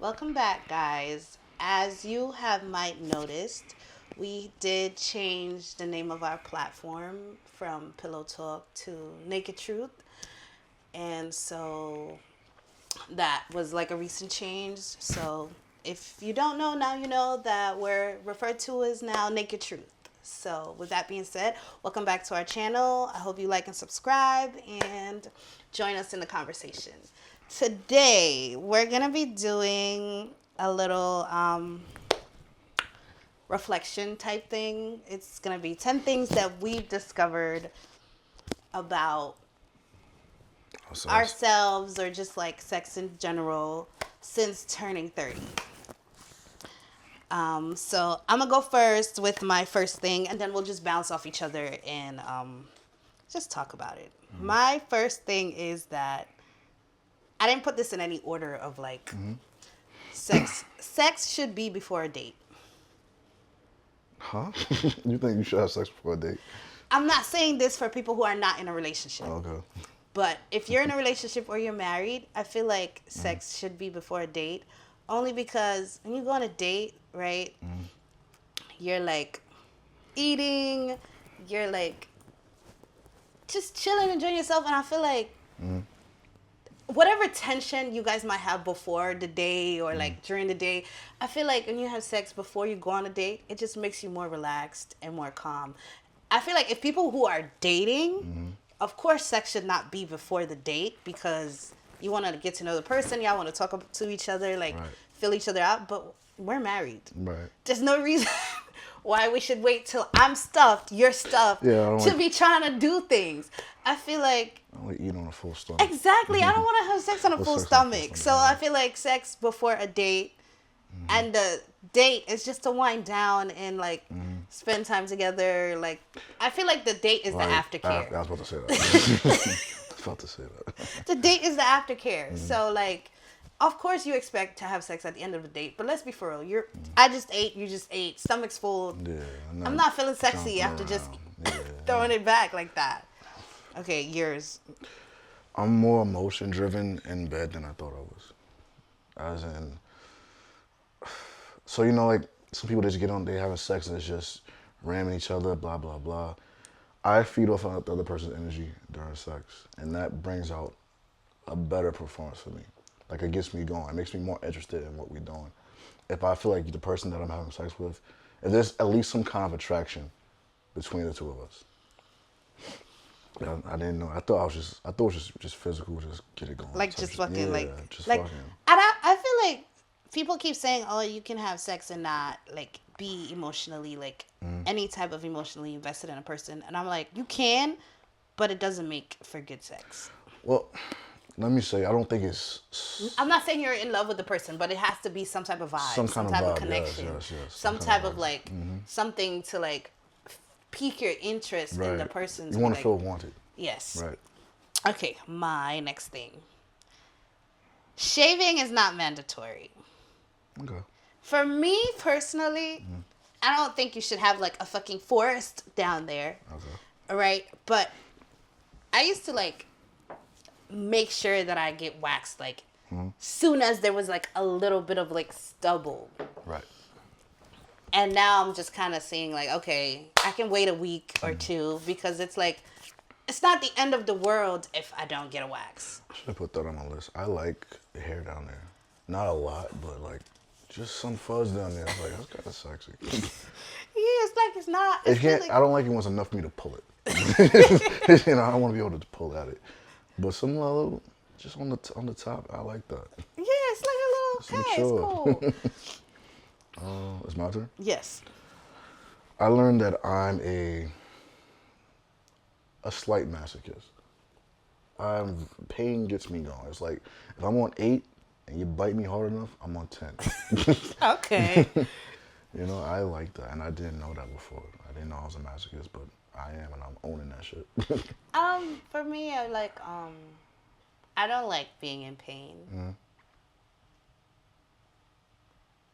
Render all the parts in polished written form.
Welcome back, guys. As you have might noticed, we did change the name of our platform from Pillow Talk to Naked Truth. And so that was like a recent change. So if you don't know, now you know that we're referred to as now Naked Truth. So with that being said, welcome back to our channel. I hope you like and subscribe and join us in the conversation. Today we're gonna be doing a little reflection type thing. It's gonna be 10 things that we've discovered about ourselves or just like sex in general since turning 30. So I'm gonna go first with my first thing, and then we'll just bounce off each other and just talk about it. My first thing is that I didn't put this in any order of like sex. Sex should be before a date. Huh? You think you should have sex before a date? I'm not saying this for people who are not in a relationship. Okay. But if you're in a relationship or you're married, I feel like sex should be before a date. Only because when you go on a date, right, you're like eating, you're like just chilling, enjoying yourself. And I feel like whatever tension you guys might have before the day or like during the day, I feel like when you have sex before you go on a date, it just makes you more relaxed and more calm. I feel like if people who are dating, of course, sex should not be before the date because you want to get to know the person. Y'all want to talk to each other, like fill each other out. But we're married. Right. There's no reason why we should wait till I'm stuffed, you're stuffed, to be trying to do things. I feel like I only eat on a full stomach. exactly. I don't want to have sex on a full stomach. So I feel like sex before a date, and the date is just to wind down and like spend time together. Like I feel like the date is the aftercare. I was about to say that. I was about to say that. The date is the aftercare. So like, of course you expect to have sex at the end of the date, but let's be for real. I just ate, you just ate, stomach's full. Yeah, I'm not feeling sexy after just throwing it back like that. Okay, yours. I'm more emotion driven in bed than I thought I was. As in, so you know, like some people just get on, they having sex and it's just ramming each other, blah blah blah. I feed off of the other person's energy during sex, and that brings out a better performance for me. Like it gets me going. It makes me more interested in what we're doing. If I feel like the person that I'm having sex with, if there's at least some kind of attraction between the two of us. I didn't know. I thought it was just physical, just get it going. Like just fucking, yeah, like, just like, fucking. I feel like people keep saying, oh, you can have sex and not like be emotionally like any type of emotionally invested in a person, and I'm like, you can, but it doesn't make for good sex. Well, let me say, I don't think it's. I'm not saying you're in love with the person, but it has to be some type of vibe, Some some kind type of of vibe, connection, yes. some type of like something to like pique your interest in the person. You want to like, feel wanted. yes. Right. Okay, my next thing. Shaving is not mandatory. Okay. For me personally, I don't think you should have like a fucking forest down there. Okay. Right? But I used to like make sure that I get waxed like soon as there was like a little bit of like stubble. Right. And now I'm just kind of seeing like, okay, I can wait a week or two because it's like, it's not the end of the world if I don't get a wax. I should have put that on my list. I like the hair down there. Not a lot, but like just some fuzz down there. It's like, that's kind of sexy. Yeah, it's like, it's not. It can't, like, I don't like it when it's enough for me to pull it. You know, I don't want to be able to pull at it. But some little, just on the top, I like that. yeah, it's like a little, okay, it's cool. It's my turn? Yes. I learned that I'm a slight masochist. Pain gets me going. It's like if I'm on 8 and you bite me hard enough, I'm on 10. Okay. You know, I like that, and I didn't know that before. I didn't know I was a masochist, but I am, and I'm owning that shit. For me, I like, I don't like being in pain.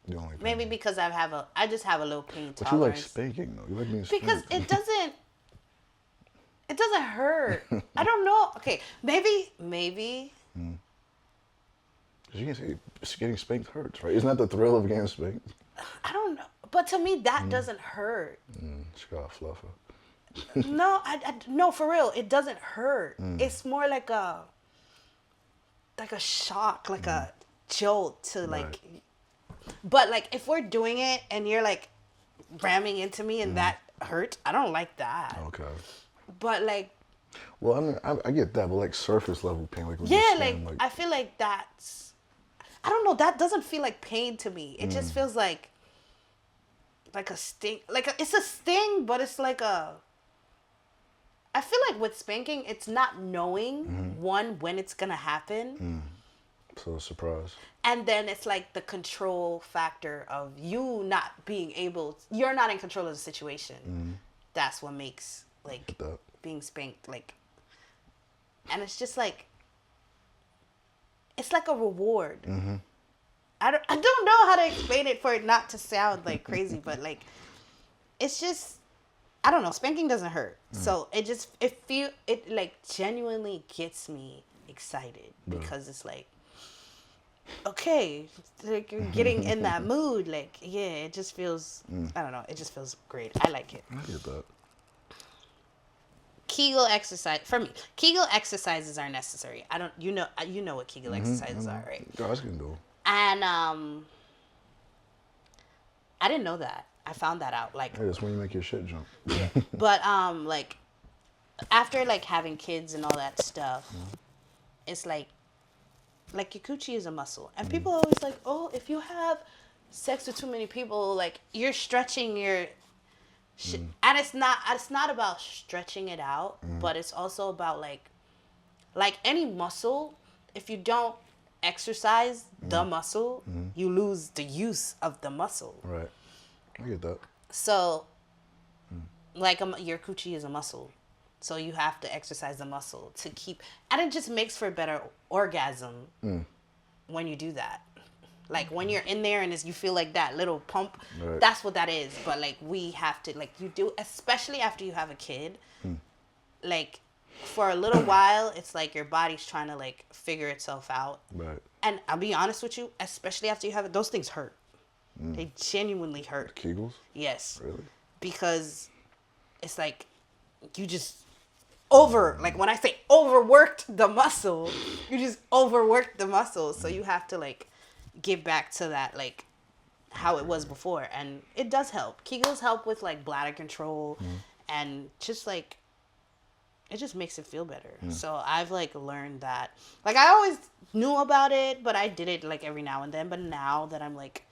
The only pain. Maybe because I just have a low pain But you like tolerance. spanking though. You like being spanked. Because it doesn't hurt. I don't know. Okay, maybe You You can say getting spanked hurts, right? Isn't that the thrill of getting spanked? I don't know. But to me, that doesn't hurt. She got a fluffer. No, no, for real, it doesn't hurt. It's more like a shock, like a jolt to like. Right. But like, if we're doing it and you're like ramming into me and that hurts, I don't like that. Okay. But like, Well, I mean, I get that, but like surface level pain, like with yeah, your like skin, I feel like that's. I don't know. That doesn't feel like pain to me. It just feels like a sting. It's a sting, but it's like a. I feel like with spanking, it's not knowing one when it's gonna happen. so surprise. And then it's like the control factor of you not being able, you're not in control of the situation. That's what makes like Get that. being spanked like, and it's just like, it's like a reward. I don't know how to explain it for it not to sound like crazy, but like, it's just, I don't know. Spanking doesn't hurt, so it like genuinely gets me excited because it's like, okay, like you're getting in that mood. Like, yeah, it just feels. I don't know. It just feels great. I like it. I get that. Kegel exercise for me. Kegel exercises are necessary. I don't. You know what Kegel exercises are, right? Guys can do. And I didn't know that. I found that out like. Hey, that's when you make your shit jump. But like after like having kids and all that stuff, it's like your coochie is a muscle, and people are always like, oh, if you have sex with too many people, like you're stretching your and it's not about stretching it out, but it's also about like any muscle, if you don't exercise the muscle, you lose the use of the muscle. Right. I get that. So like your coochie is a muscle, so you have to exercise the muscle to keep, and it just makes for a better orgasm when you do that. Like when you're in there and you feel like that little pump, Right. that's what that is. But like we have to, like you do, especially after you have a kid, like for a little while, it's like your body's trying to like figure itself out. Right. And I'll be honest with you, especially after you have it, those things hurt. They genuinely hurt. Kegels? Yes. Really? Because it's like you just like when I say overworked the muscle, you just overworked the muscle. So you have to like get back to that like how it was before, and it does help. Kegels help with like bladder control and just like it just makes it feel better. So I've like learned that. Like I always knew about it, but I did it like every now and then. But now that I'm like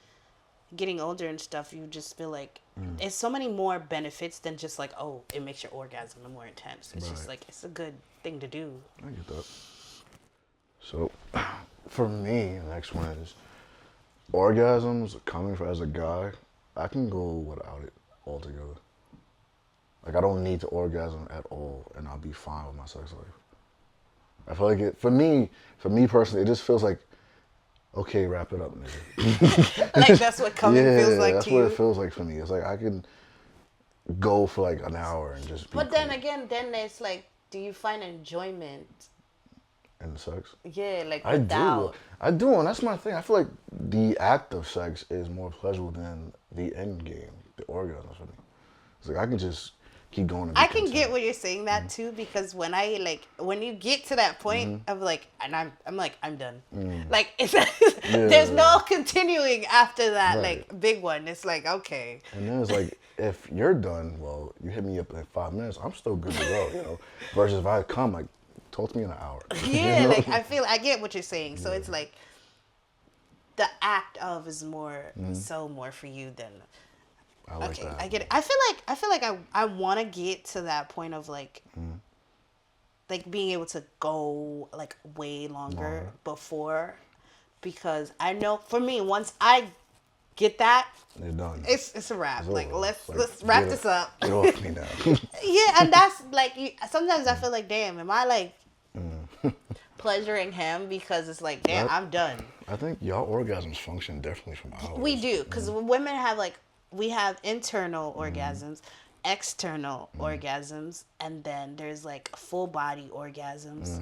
getting older and stuff, you just feel like it's so many more benefits than just like, oh, it makes your orgasm more intense. It's just like, it's a good thing to do. I get that. So, for me, the next one is orgasms coming as a guy. I can go without it altogether. Like, I don't need to orgasm at all, and I'll be fine with my sex life. I feel like for me personally, it just feels like, okay, wrap it up, nigga. Like that's what coming feels like that's to what you. it feels like for me. It's like I can go for like an hour and just be But then cool. again, then it's like, do you find enjoyment? In sex. Yeah, like I without. do, and that's my thing. I feel like the act of sex is more pleasurable than the end game, the orgasm for me. It's like I can just keep going. And be I can content. get what you're saying that too, because when you get to that point of like, and I'm like, I'm done. Like it's there's no continuing after that Right. like big one. It's like, okay. And then it's like, if you're done, well, you hit me up in 5 minutes, I'm still good to go, you know. Versus if I come, like, talk to me in an hour. Yeah, You know? like I get what you're saying. So it's like the act of is more more for you than I like okay, that. I get it. I feel like I want to get to that point of like being able to go like way longer before, because I know for me, once I get that, You're done. it's a wrap. It's Like over. let's Like, wrap get this it- up. Get off me now. Yeah, and that's like sometimes I feel like, damn, am I like pleasuring him, because it's like, damn, That- I'm done. I think y'all orgasms function differently from ours. We do, because women have like, we have internal orgasms, external orgasms, and then there's like full body orgasms.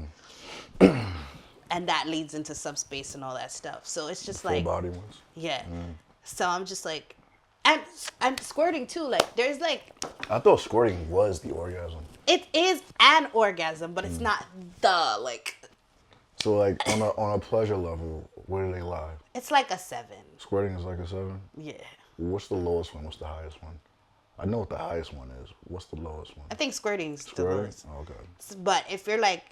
and that leads into subspace and all that stuff. So it's just Full like, body ones. yeah. So I'm just like, and squirting too. Like there's like, I thought squirting was the orgasm. it is an orgasm, but it's not the like. So like on a pleasure level, where do they lie? It's like a 7. Squirting is like a 7. Yeah. What's the lowest one? What's the highest one? I know what the highest one is. What's the lowest one? I think squirting's the Squirting? lowest. Oh, okay. But if you're like,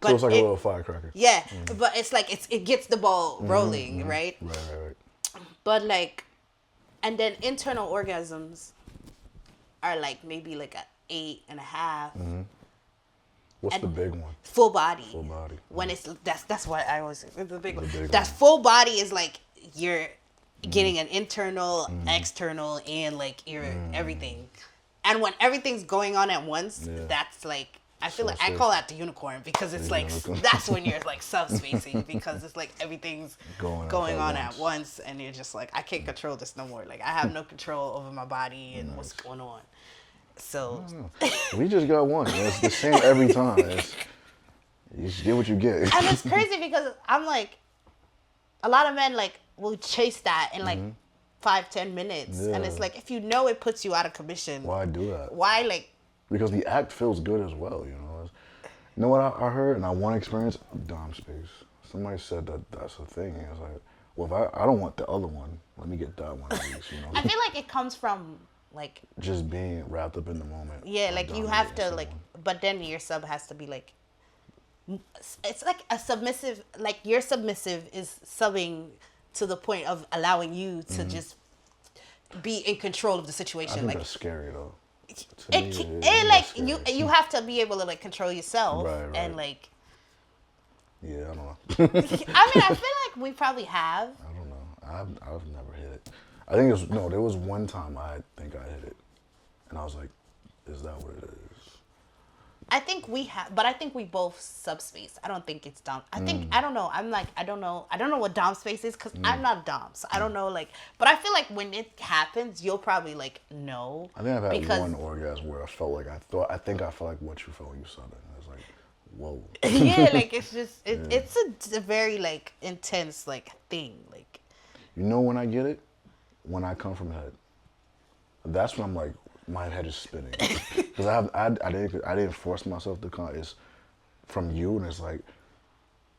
So it's like a little firecracker. Yeah, but it's like it gets the ball rolling, right? Right. But like, and then internal orgasms are like maybe like a 8.5. What's the big one? Full body. Full body. When it's that's what I always the big one. big That's one. full body is like you're getting an internal, external, and like your everything. And when everything's going on at once, Yeah. that's like I feel So like I sick. call that the unicorn because it's like unicorn. that's when you're like subspacing because it's like everything's Going on at at once and you're just like I can't control this no more. Like I have no control over my body and what's going on. So We just got one. It's the same every time. You just get what you get. and it's crazy because I'm like a lot of men like will chase that in like 5-10 minutes and it's Yeah. like if you know it puts you out of commission, Why do that? why like Because the act feels good as well, you know. You know what I heard, and I want to experience dom space. Somebody said that that's a thing. And I was like, well, if I don't want the other one, let me get that one at least, you know. I feel like it comes from like Just being wrapped up in the moment. yeah, of like you have to dominating like someone. but then your sub has to be like it's like a submissive like your submissive is subbing to the point of allowing you to just be in control of the I situation. think Like that's scary though. To me, it like that's scary. you have to be able to like control yourself Right. and like Yeah, I don't know. I mean I feel like we probably have. I don't know. I've never hit it. I think there was one time I think I hit it, and I was like, is that what it is? I think we have, but I think we both subspace. I don't think it's dom. I think I don't know. I'm like I don't know what dom space is because I'm not a dom, so I don't know. Like, but I feel like when it happens, you'll probably like know. I think I've had because, one orgasm where I felt like I felt like what you felt when you saw that. I was like, whoa. yeah, like it's just it's a very like intense like thing. Like You know when I get it? When I come from head. That's when I'm like, my head is spinning. Because I didn't force myself to come. It's from you, and it's like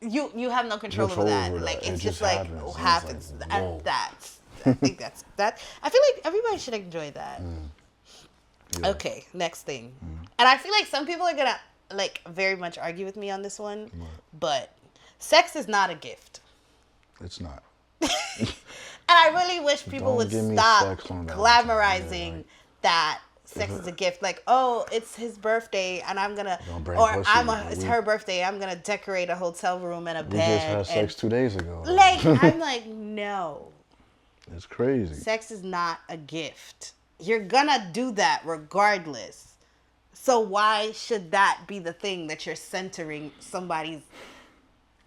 you have no control over that. Like It it's just just like happens. And it's happens, like, whoa. and that's I think that's that. I feel like everybody should enjoy that. Yeah. Okay, next thing. And I feel like some people are gonna like very much argue with me on this one, but sex is not a gift. It's not. And I really wish people Don't would give me stop sex on Valentine's Day, glamorizing like- that sex is a gift. Like, oh, it's his birthday, and I'm gonna, Don't bring or pussy. it's her birthday, I'm gonna decorate a hotel room and a We bed. just had sex 2 days ago. Like, I'm like, no, It's crazy. sex is not a gift. You're gonna do that regardless. So why should that be the thing that you're centering somebody's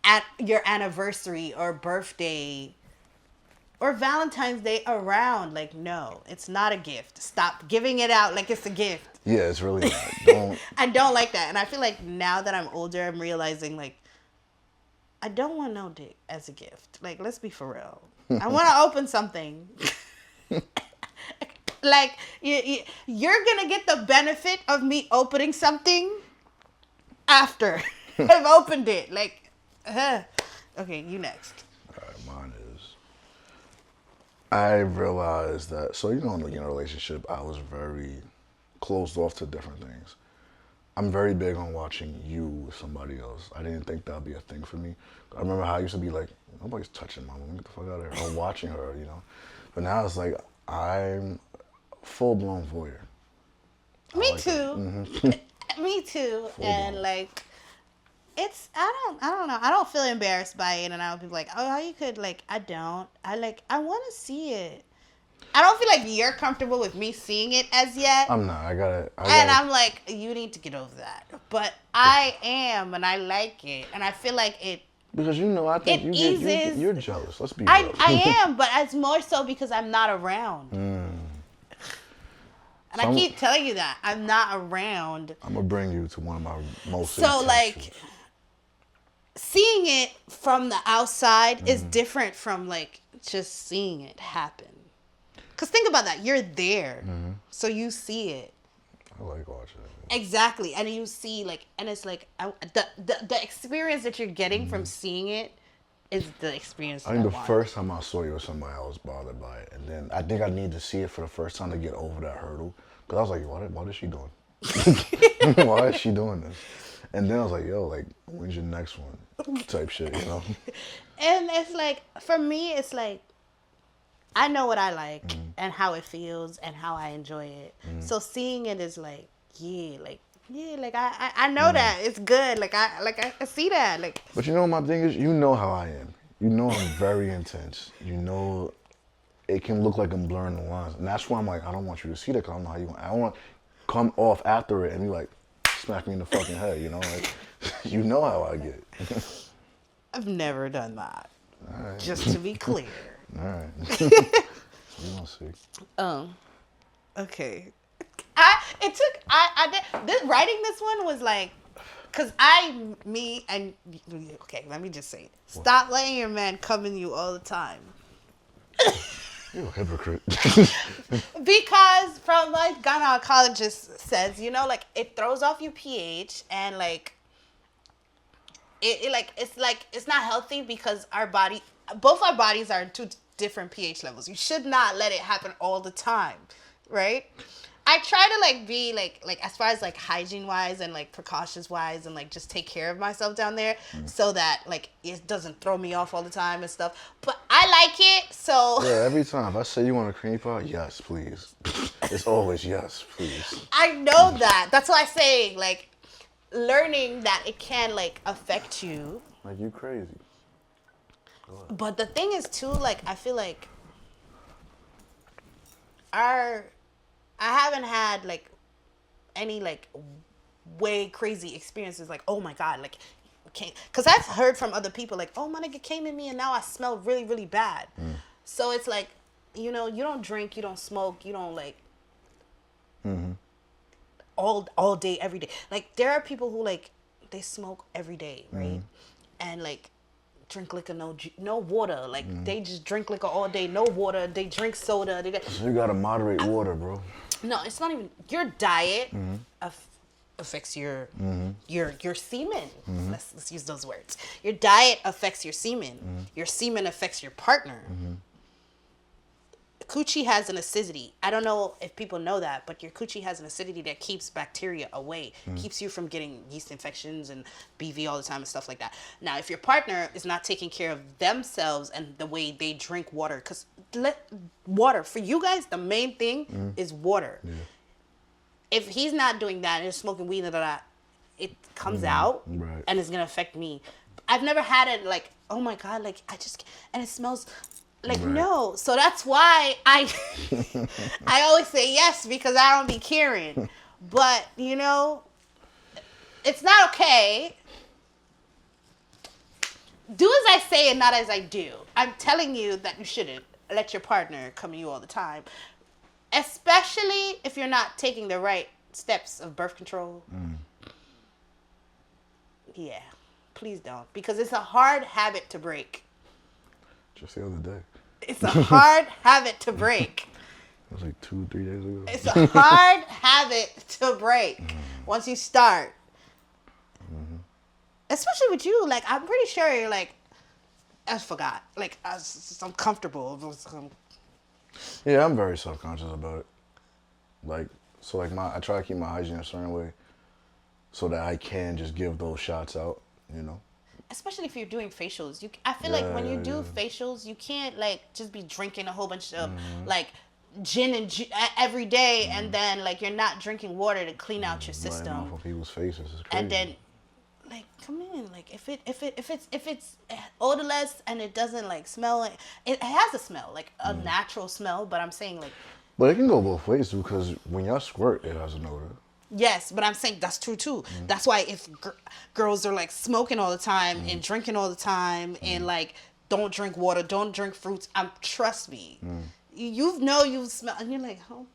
at your anniversary or birthday or Valentine's Day around? Like, no, it's not a gift. Stop giving it out like it's a gift. Yeah, it's really not. Don't. I don't like that. And I feel like now that I'm older, I'm realizing like I don't want no dick as a gift. Like, let's be for real. I want to open something. Like, you're going to get the benefit of me opening something after I've opened it. Like, okay, you next. All right, mine is. I realized that. So in a relationship, I was very closed off to different things. I'm very big on watching you with somebody else. I didn't think that'd be a thing for me. I remember how I used to be like, nobody's touching my woman. Get the fuck out of here. Or watching her, But now it's like I'm full blown voyeur. Me like too. Me too. And like, it's I don't know. I don't feel embarrassed by it, and I'll be like, oh, you could like. I don't. I want to see it. I don't feel like you're comfortable with me seeing it as yet. I'm not. I gotta. And I'm like, you need to get over that. But I am, and I like it, and I feel like it. Because I think It eases- you're jealous. Let's be real. I am, but it's more so because I'm not around. And I keep telling you that I'm not around. I'm gonna bring you to one of my most. So intense like, shoots. seeing it from the outside is different from like just seeing it happen. Cause think about that, you're there, so you see it. I like watching it. Exactly, and you see like, and it's like the experience that you're getting from seeing it is the experience I that I think the want. first time I saw you with somebody, I was bothered by it, and then I think I need to see it for the first time to get over that hurdle. Cause I was like, what is she doing? Why is she doing this? And then I was like, yo, like, when's your next one? Type shit, you know? And it's like, for me, it's like, I know what I like and how it feels and how I enjoy it. So seeing it is like, I know that it's good. Like I see that. Like, But you know what my thing is? You know how I am. You know I'm very intense. You know it can look like I'm blurring the lines. And that's why I'm like, I don't want you to see that because I don't know how you want. I don't want to come off after it and be like, smack me in the fucking head, you know? Like, you know how I get. I've never done that. All right. Just to be clear. All right. We gonna see. Okay. Writing this one was like, cause okay, let me just say it. Stop letting your man come in you all the time. You're a hypocrite. Because from like gynecologist says, you know, like it throws off your pH and like it's not healthy because both our bodies are in two different pH levels. You should not let it happen all the time, right? I try to like be like as far as like hygiene wise and like precautions wise and like just take care of myself down there so that like it doesn't throw me off all the time and stuff. But I like it, so Yeah, every time. If I say you want a cream pie, yes, please. It's always yes, please. I know that. That's why I say like learning that it can like affect you. Like, you crazy. But the thing is too, like I feel like I haven't had like any like way crazy experiences like, oh my god, like okay, because I've heard from other people like, oh my nigga came in me and now I smell really really bad. So it's like, you know, you don't drink, you don't smoke, you don't like all day every day. Like there are people who like they smoke every day, right? And like drink liquor, no water. Like they just drink liquor all day, no water. They drink soda. So you gotta moderate water, bro. No, it's not even your diet affects your semen. Let's use those words. Your diet affects your semen. Your semen affects your partner. Coochie has an acidity. I don't know if people know that, but your coochie has an acidity that keeps bacteria away, keeps you from getting yeast infections and BV all the time and stuff like that. Now, if your partner is not taking care of themselves and the way they drink water, because water, for you guys, the main thing is water. Yeah. If he's not doing that and is smoking weed, it comes out and it's going to affect me. I've never had it like, oh my God, like and it smells... Like, no. So that's why I always say yes, because I don't be caring. But, you know, it's not okay. Do as I say and not as I do. I'm telling you that you shouldn't let your partner come to you all the time. Especially if you're not taking the right steps of birth control. Yeah. Please don't. Because it's a hard habit to break. Just the other day. It's a hard habit to break. It was like 2-3 days ago. It's a hard habit to break once you start. Especially with you. Like, I'm pretty sure you're like, I forgot. Like, I'm comfortable. Yeah, I'm very self-conscious about it. Like, so like I try to keep my hygiene a certain way so that I can just give those shots out, you know? Especially if you're doing facials. I feel like when you do facials, you can't like just be drinking a whole bunch of like gin every day and then like you're not drinking water to clean out your system. Right off of people's faces. It's crazy. And then like come in, like if it's odorless and it doesn't like smell like it has a smell, like a natural smell, but I'm saying like, but it can go both ways too, because when y'all squirt, it has an odor. Yes, but I'm saying that's true too. That's why if girls are like smoking all the time and drinking all the time and like don't drink water, don't drink fruits, trust me, you smell and you're like, oh,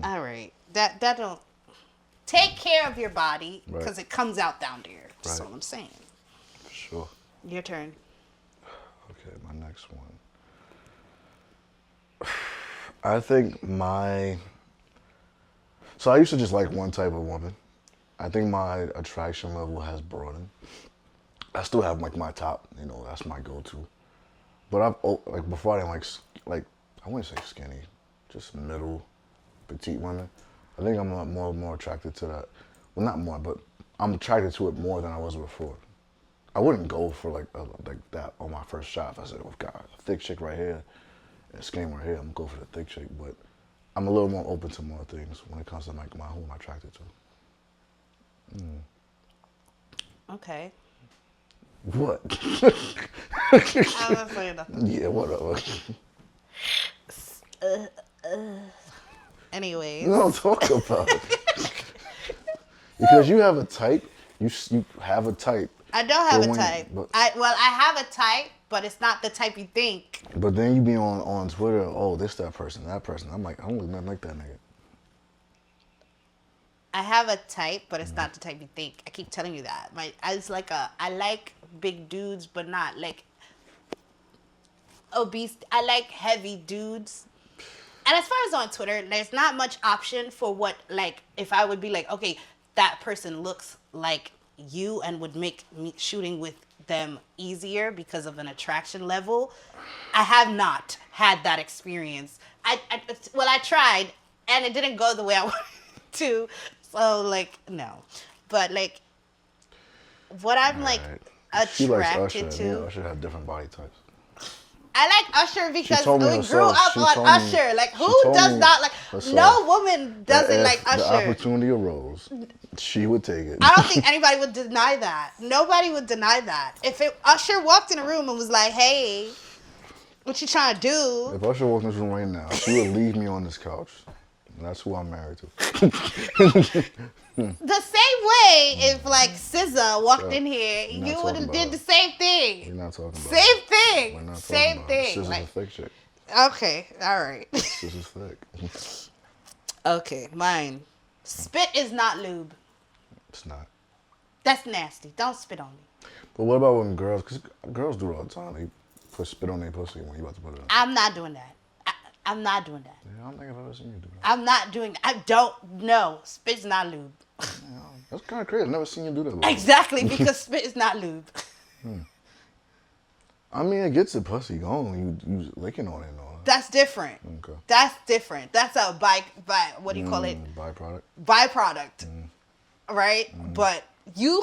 all right, that don't take care of your body because it comes out down there. That's all I'm saying. For sure. Your turn. Okay, my next one. I think my. So I used to just like one type of woman. I think my attraction level has broadened. I still have like my top, that's my go-to. But like before I didn't like I wouldn't say skinny, just middle, petite women. I think I'm more attracted to that. Well, not more, but I'm attracted to it more than I was before. I wouldn't go for like that on my first shot. If I said, "Oh God, a thick chick right here, and a skinny one right here," I'm gonna go for the thick chick. But I'm a little more open to more things when it comes to like who I'm attracted to. Okay. What? I'm not saying nothing. Yeah, whatever. No, Anyways. talk about it. Because you have a type. You have a type. I don't But have a when type. but I have a type, but it's not the type you think. but then you be on Twitter. Oh, this that person, that person. I'm like, I don't look nothing like that nigga. I have a type, but it's not the type you think. I keep telling you that. I like big dudes, but not like obese. I like heavy dudes. And as far as on Twitter, there's not much option for what, like, if I would be like, okay, that person looks like you and would make me shooting with them easier because of an attraction level. I have not had that experience. I tried and it didn't go the way I wanted to. So, like, no. But, like, what I'm, like, Alright. She likes attracted Usher. Me and to. Usher have different body types. I like Usher because told me we grew herself. up She on told me- Usher. Like, who she told does me not like? herself No woman doesn't That like if the Usher. opportunity arose, she would take it. I don't think anybody would deny that. Nobody would deny that. If Usher walked in a room and was like, "Hey, what you trying to do?" If Usher walked in this room right now, she would leave me on this couch. And that's who I'm married to. The same way if like SZA walked in here, We're not you would have talking did about the it. same We're thing. not talking about Same it. thing. We're not Same talking about it. thing. Sis Like, is a thick chick. okay, all right. Sis is thick. Okay, mine. Spit is not lube. It's not. That's nasty. Don't spit on me. But what about when girls, because girls do it all the time. They put spit on their pussy when you about to put it on. I'm not doing that. I'm not doing that. Yeah, I don't think I've ever seen you do that. I'm not doing that. I don't know. Spit's not lube. That's kind of crazy. I've never seen you do that before. Exactly, because spit is not lube. I mean, it gets the pussy going. You licking on it and all that. That's different. Okay. That's different. That's a what do you call it? Byproduct. Byproduct. Right? But you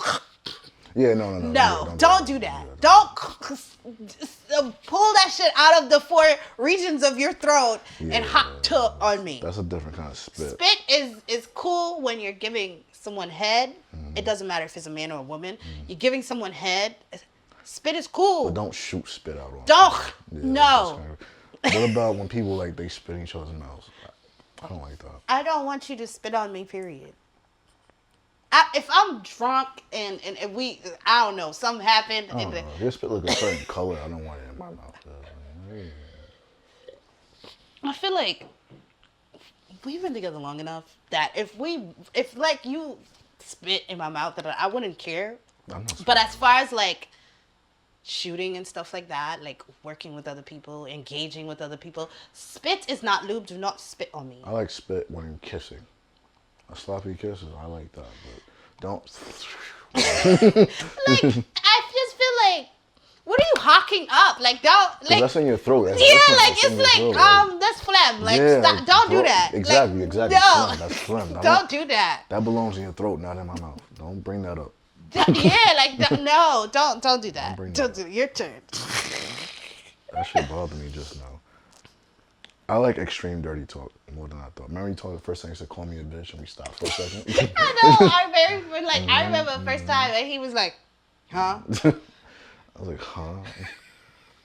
Yeah, no. no, Yeah, don't do that. Don't pull that shit out of the four regions of your throat and hot tub on me. That's a different kind of spit. Spit is cool when you're giving someone head. It doesn't matter if it's a man or a woman. You're giving someone head. Spit is cool. But don't shoot spit out on Don't. people. No. What about when people like they spit in each other's mouths? I don't like that. I don't want you to spit on me, period. If I'm drunk and we, I don't know, something happened. I don't know. If your spit look a certain color, I don't want it in my mouth. I feel like we've been together long enough that if like you spit in my mouth, that I wouldn't care. I'm not But as far as like shooting and stuff like that, like working with other people, engaging with other people, spit is not lube. Do not spit on me. I like spit when you're kissing. A sloppy kiss, I like that, but don't. Like, I just feel like, what are you hawking up? Like, don't, like, That's in your throat. That's yeah, different. like, That's in it's your like, throat, that's phlegm. Like, yeah, stop, don't do bro, that. Exactly, Like, exactly. No. Phlegm, that's phlegm. Don't do that. That belongs in your throat, not in my mouth. Don't bring that up. Yeah, like, no, don't do that. bring Don't that do it. Your turn. That shit bothered me just now. I like extreme dirty talk more than I thought. Remember you told the first thing he said, call me a bitch, and we stopped for a second? I know. I remember the first time, and he was like, huh? I was like, huh?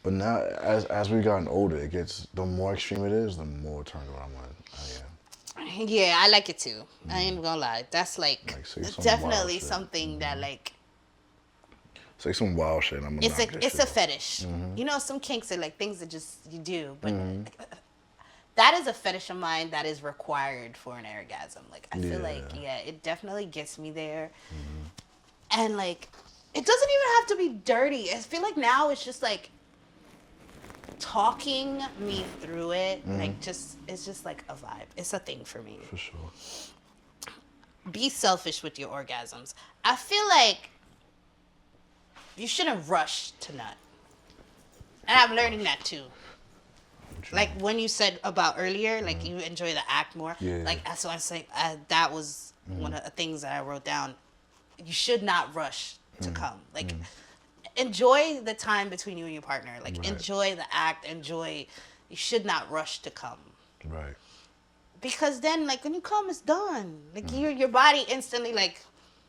But now, as we've gotten older, it gets, the more extreme it is, the more turned on I am. Yeah, I like it too. I ain't gonna lie. That's like say some definitely wild shit. something that like Say some wild shit. I'm gonna it's a fetish. You know, some kinks are like things that just you do, but that is a fetish of mine that is required for an orgasm. Like I feel like it definitely gets me there, and like it doesn't even have to be dirty. I feel like now it's just like talking me through it. Like just it's just like a vibe. It's a thing for me. For sure. Be selfish with your orgasms. I feel like you shouldn't rush to nut. And I'm learning that too. Like when you said about earlier, like you enjoy the act more. Yeah. Like that's what I say. That was one of the things that I wrote down. You should not rush to come. Like enjoy the time between you and your partner. Like Right. enjoy the act. Enjoy. You should not rush to come. Right. Because then, like when you come, it's done. Like your body instantly like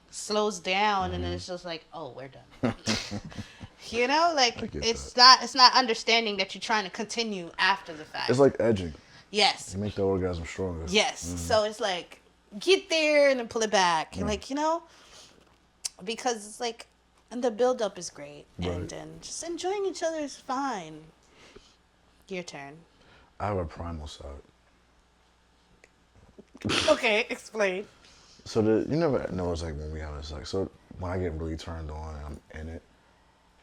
slows down, and then it's just like, oh, we're done. You know, like it's not understanding that you're trying to continue after the fact. It's like edging. Yes. You make the orgasm stronger. Yes. So it's like get there and then pull it back. And like, because it's like and the build up is great. Right. And then just enjoying each other is fine. Your turn. I have a primal side. Okay, explain. So you never know it's like when we having sex. So when I get really turned on and I'm in it,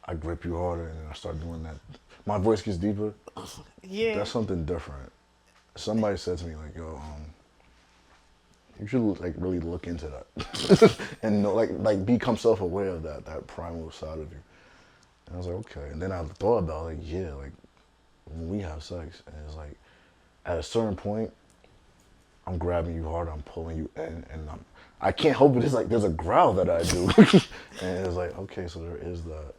I grip you harder and then I start doing that. My voice gets deeper. Yeah. That's something different. Somebody said to me like, "Yo, you should like really look into that and know, like become self-aware of that primal side of you." And I was like, okay. And then I thought about like, yeah, like when we have sex, and it's like at a certain point, I'm grabbing you hard, I'm pulling you in, and I can't help it. It's like there's a growl that I do, and it's like, okay, so there is that.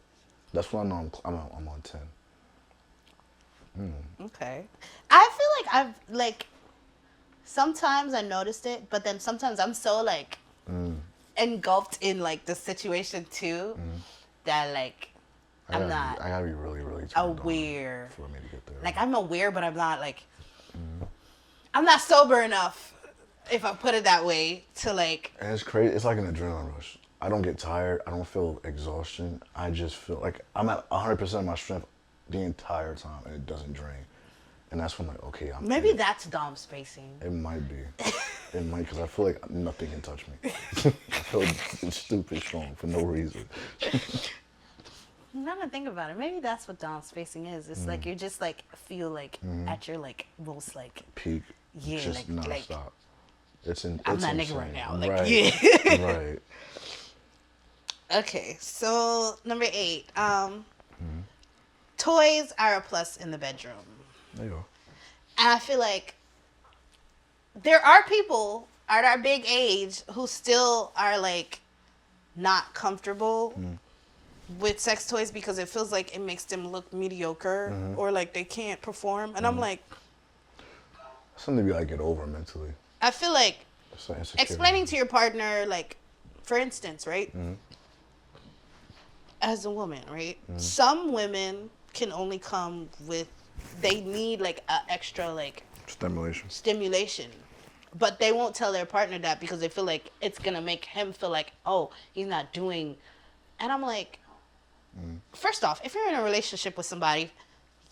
That's when I know I'm on 10. Okay. I feel like I've like sometimes I noticed it, but then sometimes I'm so like engulfed in like the situation too that like I gotta be really, really turned aware on for me to get there. Like I'm aware, but I'm not like I'm not sober enough, if I put it that way, to like. And it's crazy. It's like an adrenaline rush. I don't get tired. I don't feel exhaustion. I just feel like I'm at 100% of my strength the entire time, and it doesn't drain. And that's when I'm like, okay, I'm. Maybe that's Dom spacing. It might be. It might, because I feel like nothing can touch me. I feel stupid strong for no reason. Now that I think about it, maybe that's what Dom spacing is. It's like you're just like feel like at your like most like Peak. yeah, Just like nonstop. It's in. I'm it's not insane. nigga right now. Like right. yeah. Right. Okay, so number 8. Toys are a plus in the bedroom. There you go. And I feel like there are people at our big age who still are like not comfortable with sex toys because it feels like it makes them look mediocre or like they can't perform. And I'm like, Something you gotta get over mentally. I feel like It's an insecurity. explaining to your partner, like, for instance, right? As a woman, right? Some women can only come with, they need like a extra like stimulation. But they won't tell their partner that because they feel like it's going to make him feel like, oh, he's not doing. And I'm like, first off, if you're in a relationship with somebody,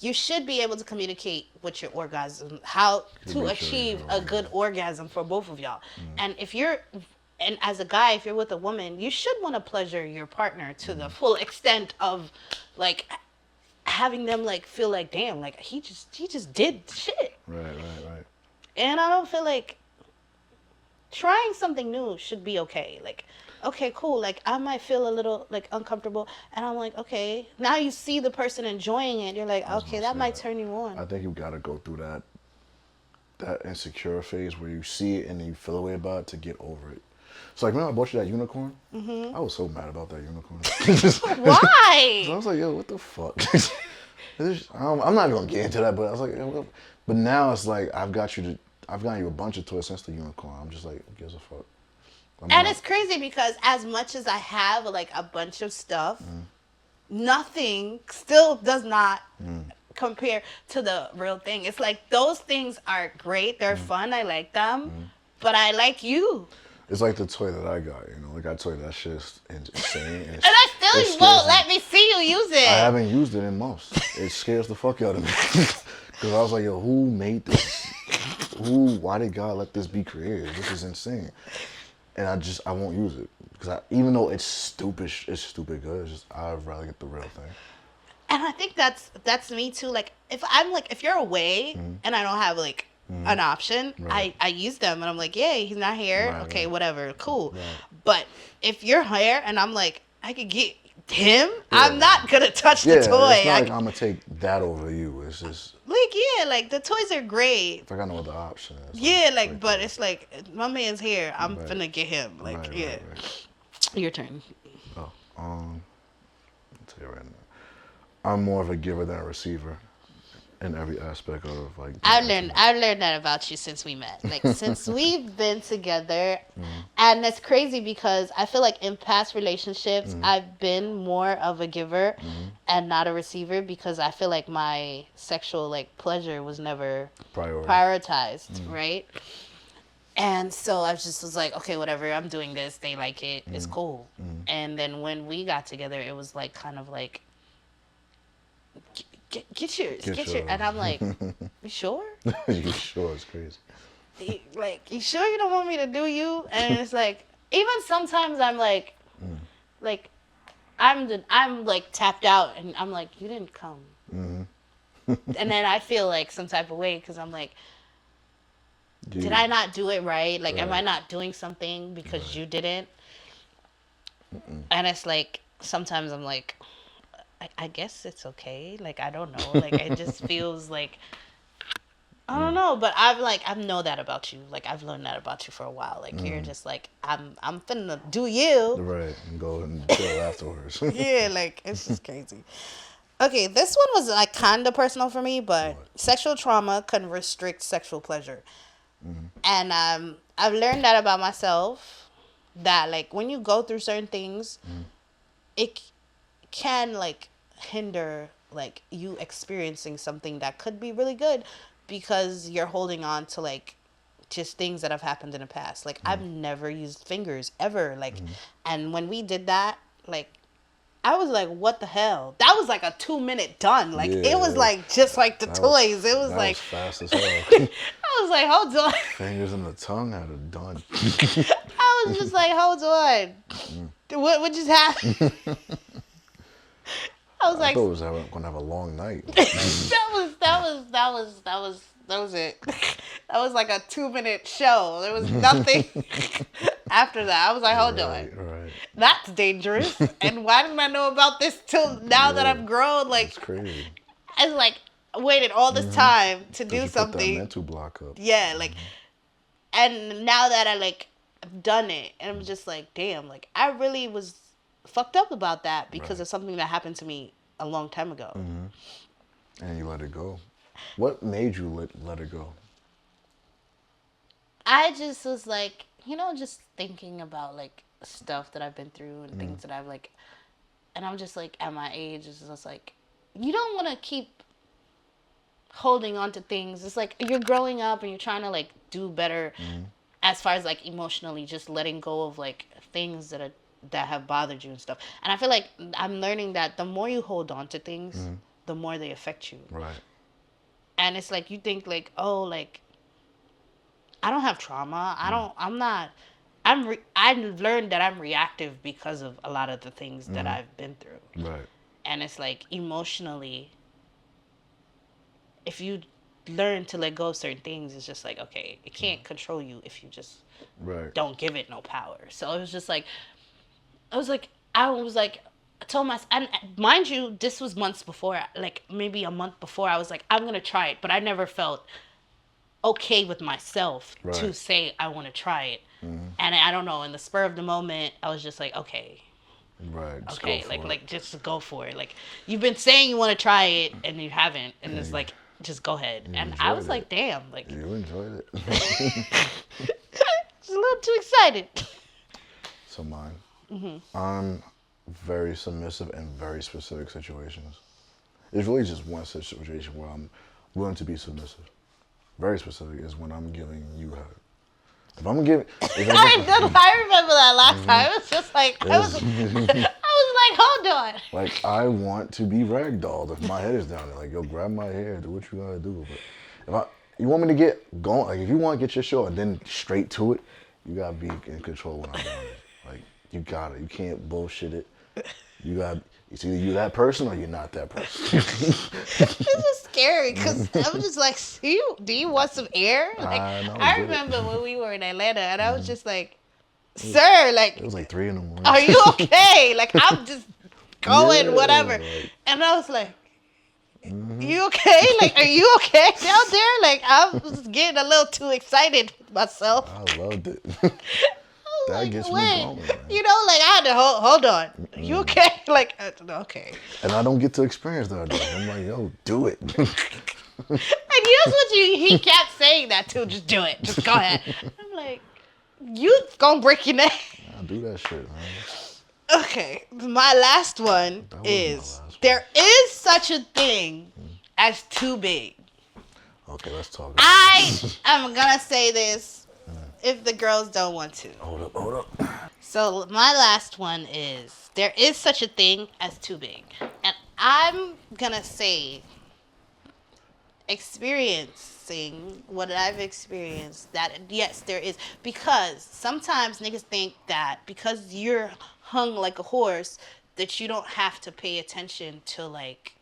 you should be able to communicate with your orgasm, how to achieve a good orgasm for both of y'all. And and as a guy, if you're with a woman, you should want to pleasure your partner to the full extent of like having them like feel like, damn, like he just did shit. Right. And I don't feel like trying something new should be okay. Like, okay, cool. Like, I might feel a little, like, uncomfortable. And I'm like, okay. Now you see the person enjoying it. You're like, okay, that might turn you on. I think you got to go through that insecure phase where you see it and you feel a way about it to get over it. So, like, remember I bought you that unicorn? I was so mad about that unicorn. Why? So I was like, yo, what the fuck? I'm not going to get into that, but I was like, but now it's like, I've gotten you a bunch of toys since the unicorn. I'm just like, who gives a fuck? It's crazy because as much as I have like a bunch of stuff, nothing still does not compare to the real thing. It's like those things are great. They're fun. I like them. But I like you. It's like the toy that I got, Like I told you, that shit's insane. And I still won't let me see you use it. I haven't used it in months. It scares the fuck out of me. Because I was like, yo, who made this? Why did God let this be created? This is insane. And I won't use it. Because even though it's stupid good. It's just I'd rather get the real thing. And I think that's me too. Like if you're away and I don't have like an option, Right. I use them and I'm like, yay, he's not here. Right, Okay, right. whatever, cool. Right. But if you're here and I'm like, I could get him, Yeah. I'm not gonna touch the Yeah, toy. it's not like I'm gonna take that over you. It's just like yeah, like the toys are great. if I got no other option. It's Yeah, like right but there. it's like my man's here. I'm Right. finna get him. Like Right, yeah, right. your turn. Oh, I'll tell you right now. I'm more of a giver than a receiver in every aspect of like. I've learned that about you since we met. Like since we've been together, and it's crazy because I feel like in past relationships I've been more of a giver and not a receiver because I feel like my sexual like pleasure was never prioritized, right? And so I just was like, okay, whatever, I'm doing this, they like it, it's cool. And then when we got together, it was like kind of like get yours, get yours. And I'm like, you sure? You sure? It's crazy. Like, you sure you don't want me to do you? And it's like, even sometimes I'm like, I'm like tapped out, and I'm like, you didn't come. And then I feel like some type of way because I'm like, did I not do it right? Like, am I not doing something because you didn't? And it's like sometimes I'm like, I guess it's okay. Like, I don't know. Like, it just feels like, I don't know. But I know that about you. Like, I've learned that about you for a while. Like, you're just like, I'm finna do you. Right, and go and chill afterwards. Yeah, like, it's just crazy. Okay, this one was like kind of personal for me, but sexual trauma can restrict sexual pleasure. And I've learned that about myself, that like when you go through certain things, it can like hinder like you experiencing something that could be really good because you're holding on to like just things that have happened in the past. Like I've never used fingers ever, like and when we did that, like I was like, what the hell? That was like a 2-minute done. Like Yeah, it was like just like the toys. It was that like was fast as hell. I was like, hold on. Fingers in the tongue had it done. I was just like, hold on. What just happened? I was I like, thought it was gonna have a long night. that was it. That was like a 2-minute show. There was nothing after that. I was like, hold on. Right. That's dangerous. And why didn't I know about this till now that I'm grown? Like, It's crazy. I was like, waited all this time to do You put that something. mental block up. Yeah, like, and now that I like have done it, and I'm just like, damn, like I really was fucked up about that because of something that happened to me a long time ago. And you let it go. What made you let it go? I just was like, just thinking about like stuff that I've been through and things that I've like, and I'm just like, at my age, it's just like, you don't want to keep holding on to things. It's like you're growing up and you're trying to like do better as far as like emotionally, just letting go of like things that have bothered you and stuff. And I feel like I'm learning that the more you hold on to things, the more they affect you. Right. And it's like you think like, oh, like I don't have trauma. I've learned that I'm reactive because of a lot of the things that I've been through. Right. And it's like emotionally, if you learn to let go of certain things, it's just like, okay, it can't control you if you just don't give it no power. So it was just like, I told myself, and mind you, this was months before, like maybe a month before, I was like, I'm going to try it. But I never felt okay with myself to say I want to try it. And I don't know, in the spur of the moment, I was just like, okay. Right. Just okay, go for it. like just go for it. Like you've been saying you want to try it and you haven't, and it's like, just go ahead. And I was like, damn, like You enjoyed it. just a little too excited. So mine. I'm very submissive in very specific situations. It's really just one situation where I'm willing to be submissive. Very specific is when I'm giving you head. If I'm giving, I remember that last time. It was just like I was like, hold on. like I want to be ragdolled if my head is down there. Like, yo, grab my hair, do what you gotta do. But you want me to get going, like if you want to get your show and then straight to it, you gotta be in control when I'm down there. Like You got it. You can't bullshit it. You got. It's either you that person or you're not that person. It's just scary because I'm just like, do you want some air? Like, I know. I Get it. remember when we were in Atlanta and I was just like, sir, It was like, like 3 in the morning. are you okay? Like, I'm just going, whatever. Yeah, like, And I was like, you okay? Like, are you okay down there? Like, I was getting a little too excited with myself. I loved it. I was That like, gets me wait, going, man. you know, like I had to hold on. You okay? Like, okay. And I don't get to experience that. Though. I'm like, yo, do it. And here's what he kept saying that too. Just do it. Just go ahead. I'm like, you gonna break your neck. I do that shit, man. Okay, my last one That was my is last one. there is such a thing as too big. Okay, let's talk. I am gonna say this if the girls don't want to. Hold up. So my last one is there is such a thing as too big, and I'm gonna say experiencing what I've experienced that yes there is, because sometimes niggas think that because you're hung like a horse that you don't have to pay attention to like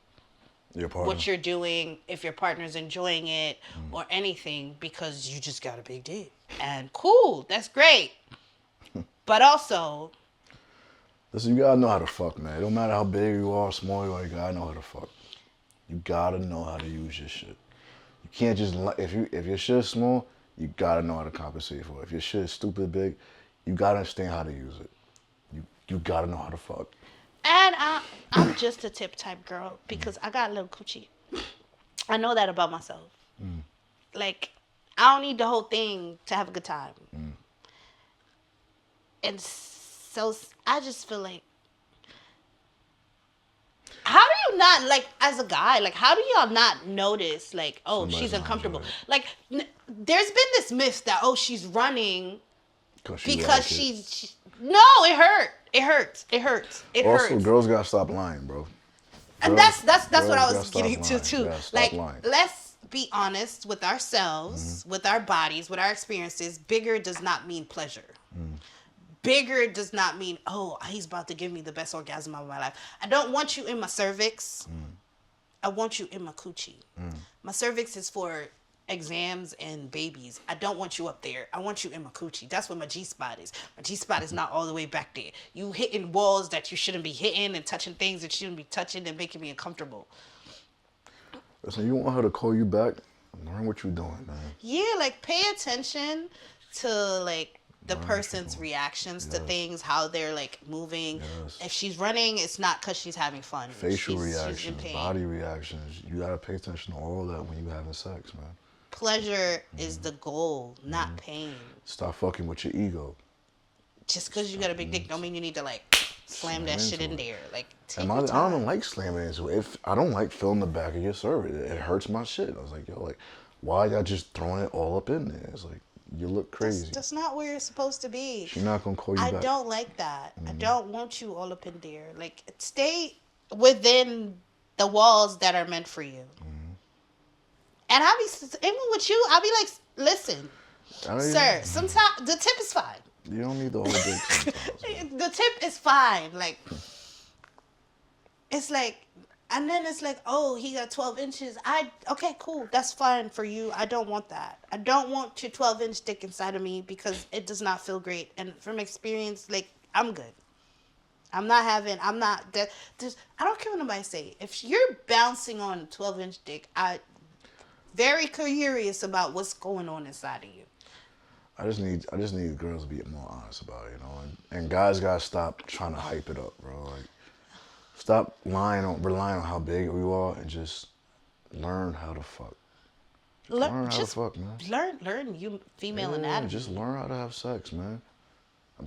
Your partner. what you're doing, if your partner's enjoying it or anything, because you just got a big dick. And cool, that's great. But also, Listen, you gotta know how to fuck, man. It don't matter how big you are, small you are, you gotta know how to fuck. You gotta know how to use your shit. You can't just if your shit is small, you gotta know how to compensate for it. If your shit is stupid big, you gotta understand how to use it. You gotta know how to fuck. and I'm just a tip type girl because I got a little coochie. I know that about myself. Like, I don't need the whole thing to have a good time. And so I just feel like, how do you not, like, as a guy, like, how do y'all not notice, like, oh, Somebody's she's not uncomfortable? enjoying it. Like, there's been this myth that, oh, she's running because no, it hurt. It hurts. It hurts. It Also, hurts. girls gotta stop lying, bro. And Girls- that's what I girls was gotta getting stop to too. lying. Gotta stop Like, lying. let's be honest with ourselves, with our bodies, with our experiences. Bigger does not mean pleasure. Bigger does not mean, oh, he's about to give me the best orgasm of my life. I don't want you in my cervix. I want you in my coochie. My cervix is for exams and babies. I don't want you up there. I want you in my coochie. That's where my G-spot is. My G-spot is not all the way back there. You hitting walls that you shouldn't be hitting and touching things that you shouldn't be touching and making me uncomfortable. Listen, you want her to call you back? Learn what you're doing, man. Yeah, like pay attention to like the person's reactions to things, how they're like moving. Yes. If she's running, it's not because she's having fun. Facial She's in reactions, pain. body reactions. You gotta pay attention to all that when you having sex, man. Pleasure is the goal, not pain. Stop fucking with your ego. Just because you got a big dick don't mean you need to like slam that shit in into it. there. Like take And your I time. don't like slamming into it. If I don't like feeling the back of your cervix, it hurts my shit. I was like, yo, like, why y'all just throwing it all up in there? It's like, you look crazy. That's not where you're supposed to be. She's not gonna call you I back. don't like that. I don't want you all up in there. Like stay within the walls that are meant for you. And I'll be even with you. I'll be like, listen, I don't sir. even- Sometimes the tip is fine. You don't need the whole dick sometimes. Man. The tip is fine. Like it's like, and then it's like, oh, he got 12 inches. Okay, cool. That's fine for you. I don't want that. I don't want your 12-inch dick inside of me because it does not feel great. And from experience, like I'm good. I don't care what nobody say. If you're bouncing on a 12-inch dick, very curious about what's going on inside of you. I just need girls to be more honest about it, you know. And guys gotta stop trying to hype it up, bro. Like, stop relying on how big you are and just learn how to fuck. Learn how to fuck, man. Learn you female Yeah, anatomy. just learn how to have sex, man. I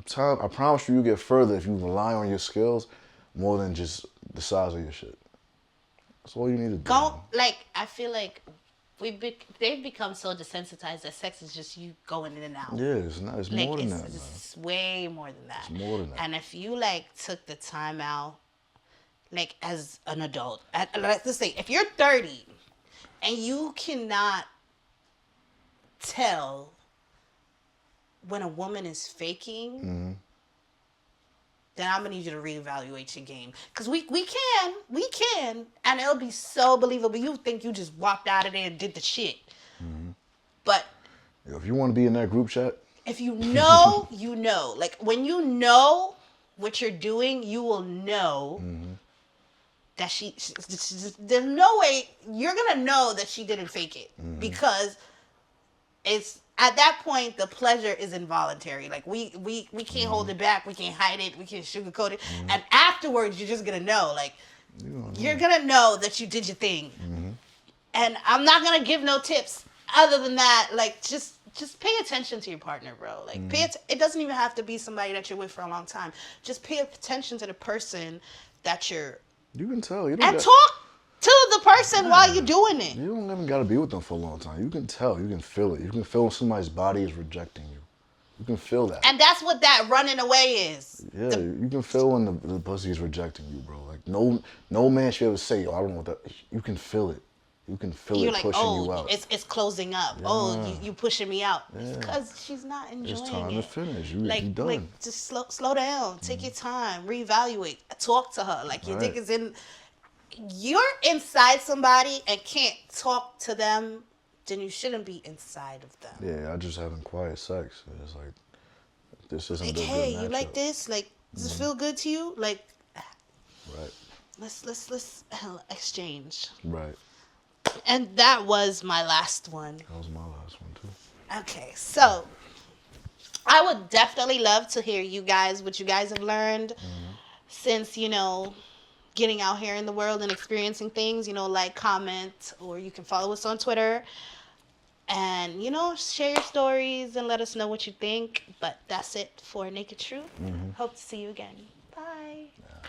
promise you get further if you rely on your skills more than just the size of your shit. That's all you need to do. Go like I feel like they've become so desensitized that sex is just you going in and out. Yeah, it's not. It's Like more than that, man. it's way more than that. It's more than that. And if you like took the time out, like as an adult, let's say if you're 30 and you cannot tell when a woman is faking, then I'm gonna need you to reevaluate your game. Cause we can, and it'll be so believable. You think you just walked out of there and did the shit, but If you want to be in that group chat, if you know, you know. Like when you know what you're doing, you will know that there's no way you're gonna know that she didn't fake it because it's at that point the pleasure is involuntary. Like we can't hold it back, we can't hide it, we can't sugarcoat it, and afterwards you're just gonna know. Like you're gonna know that you did your thing, and I'm not gonna give no tips other than that. Like just pay attention to your partner, bro. Like it doesn't even have to be somebody that you're with for a long time. Just pay attention to the person that you're. you can tell. And talk to the person while you're doing it. You don't even got to be with them for a long time. You can tell. You can feel it. You can feel when somebody's body is rejecting you. You can feel that. And that's what that running away is. Yeah, you can feel when the pussy is rejecting you, bro. Like no man should ever say, "Oh, I don't want that." You can feel it. You can feel You're it like, pushing oh, you out. it's closing up. Yeah. Oh, you pushing me out. It's because she's not enjoying it. It's time to finish. You done. Like just slow down. Take your time. Reevaluate. Talk to her. Like your dick is in. You're inside somebody and can't talk to them, then you shouldn't be inside of them. Yeah, I just having quiet sex. It's like this isn't like, the hey, good you like this? Like, does it feel good to you? Like, right. Let's exchange. Right. And that was my last one. That was my last one too. Okay, so I would definitely love to hear you guys, what you guys have learned since, getting out here in the world and experiencing things, like, comment, or you can follow us on Twitter and, share your stories and let us know what you think. But that's it for Naked Truth. Hope to see you again. Bye. Yeah.